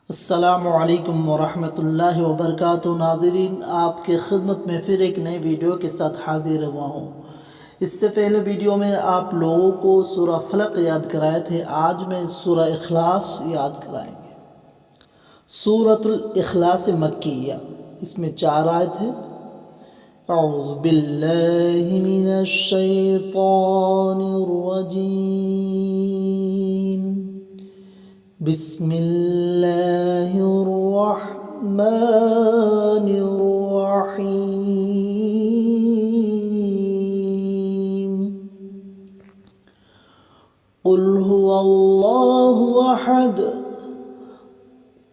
السلام علیکم ورحمۃ اللہ وبرکاتہ۔ ناظرین، آپ کے خدمت میں پھر ایک نئے ویڈیو کے ساتھ حاضر ہوا ہوں۔ اس سے پہلے ویڈیو میں آپ لوگوں کو سورہ فلق یاد کرائے تھے، آج میں سورہ اخلاص یاد کرائیں گے۔ سورۃ الاخلاص مکیہ، اس میں 4 آیت ہیں۔ اعوذ باللہ من الشیطان الرجیم، بسم اللہ الرحمن الرحیم، قل هو اللہ احد،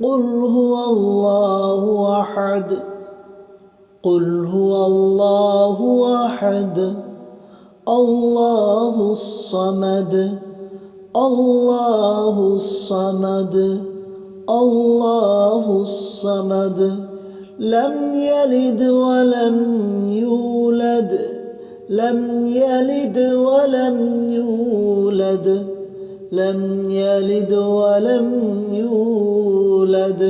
قل هو اللہ احد، قل هو اللہ احد، اللہ الصمد، اللہ الصمد، اللہ الصمد، لم یلد ولم یولد، لم یلد ولم یولد، لم یلد ولم یولد،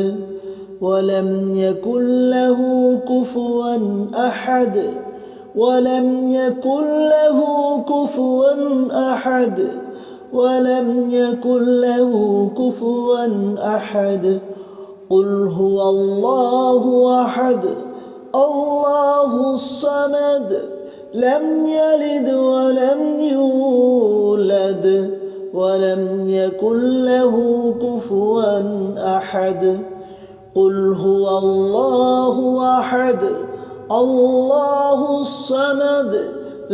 ولم یکن له کفوا احد، ولم یکن له کفوا احد، ولم یکن له کفوا احد، قل هو اللہ احد، اللہ الصمد، لم یلد ولم یولد، ولم یکن له کفوا احد، قل هو اللہ احد، اللہ الصمد،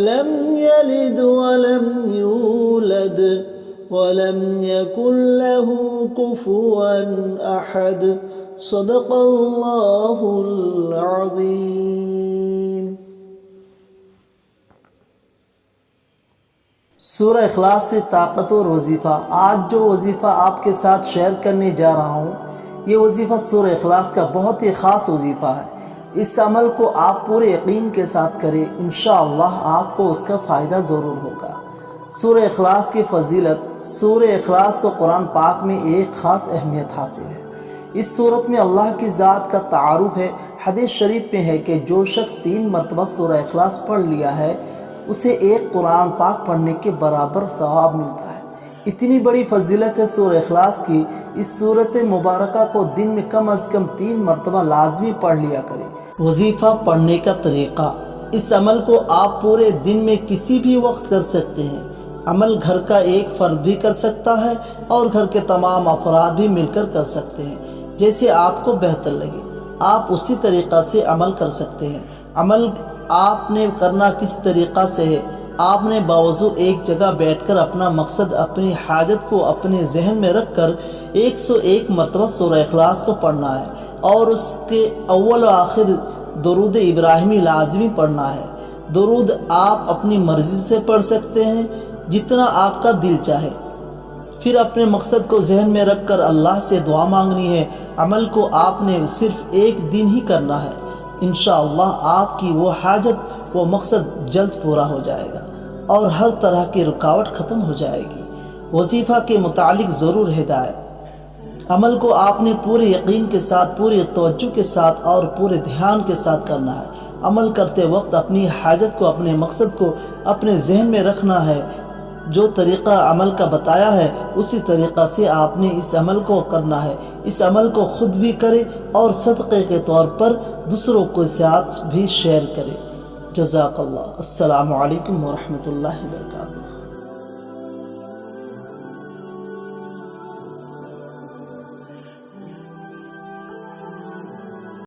لم یلد ولم یولد، ولم یکن له کفوا احد، صدق اللہ العظیم۔ سورہ اخلاص سے طاقتور وظیفہ۔ آج جو وظیفہ آپ کے ساتھ شیئر کرنے جا رہا ہوں، یہ وظیفہ سورہ اخلاص کا بہت ہی خاص وظیفہ ہے۔ اس عمل کو آپ پورے یقین کے ساتھ کریں، انشاءاللہ آپ کو اس کا فائدہ ضرور ہوگا۔ سورہ اخلاص کی فضیلت۔ سورہ اخلاص کو قرآن پاک میں ایک خاص اہمیت حاصل ہے۔ اس سورت میں اللہ کی ذات کا تعارف ہے۔ حدیث شریف میں ہے کہ جو شخص 3 مرتبہ سورہ اخلاص پڑھ لیا ہے، اسے ایک قرآن پاک پڑھنے کے برابر ثواب ملتا ہے۔ اتنی بڑی فضیلت ہے سورہ اخلاص کی۔ اس سورت مبارکہ کو دن میں کم از کم 3 مرتبہ لازمی پڑھ لیا کریں۔ وظیفہ پڑھنے کا طریقہ۔ اس عمل کو آپ پورے دن میں کسی بھی وقت کر سکتے ہیں۔ عمل گھر کا ایک فرد بھی کر سکتا ہے اور گھر کے تمام افراد بھی مل کر کر سکتے ہیں، جیسے آپ کو بہتر لگے۔ آپ اسی طریقہ سے عمل کر سکتے ہیں۔ عمل آپ نے کرنا کس طریقہ سے ہے؟ آپ نے باوضو ایک جگہ بیٹھ کر اپنا مقصد، اپنی حاجت کو اپنے ذہن میں رکھ کر 101 مرتبہ سورہ اخلاص کو پڑھنا ہے، اور اس کے اول و آخر درود ابراہیمی لازمی پڑھنا ہے۔ درود آپ اپنی مرضی سے پڑھ سکتے ہیں، جتنا آپ کا دل چاہے۔ پھر اپنے مقصد کو ذہن میں رکھ کر اللہ سے دعا مانگنی ہے۔ عمل کو آپ نے صرف 1 دن ہی کرنا ہے، انشاءاللہ آپ کی وہ حاجت، وہ مقصد جلد پورا ہو جائے گا اور ہر طرح کی رکاوٹ ختم ہو جائے گی۔ وظیفہ کے متعلق ضرور ہدایت۔ عمل کو آپ نے پورے یقین کے ساتھ، پوری توجہ کے ساتھ اور پورے دھیان کے ساتھ کرنا ہے۔ عمل کرتے وقت اپنی حاجت کو، اپنے مقصد کو اپنے ذہن میں رکھنا ہے۔ جو طریقہ عمل کا بتایا ہے، اسی طریقہ سے آپ نے اس عمل کو کرنا ہے۔ اس عمل کو خود بھی کرے اور صدقے کے طور پر دوسروں کے ساتھ بھی شیئر کرے۔ جزاک اللہ۔ السلام علیکم ورحمۃ اللہ وبرکاتہ۔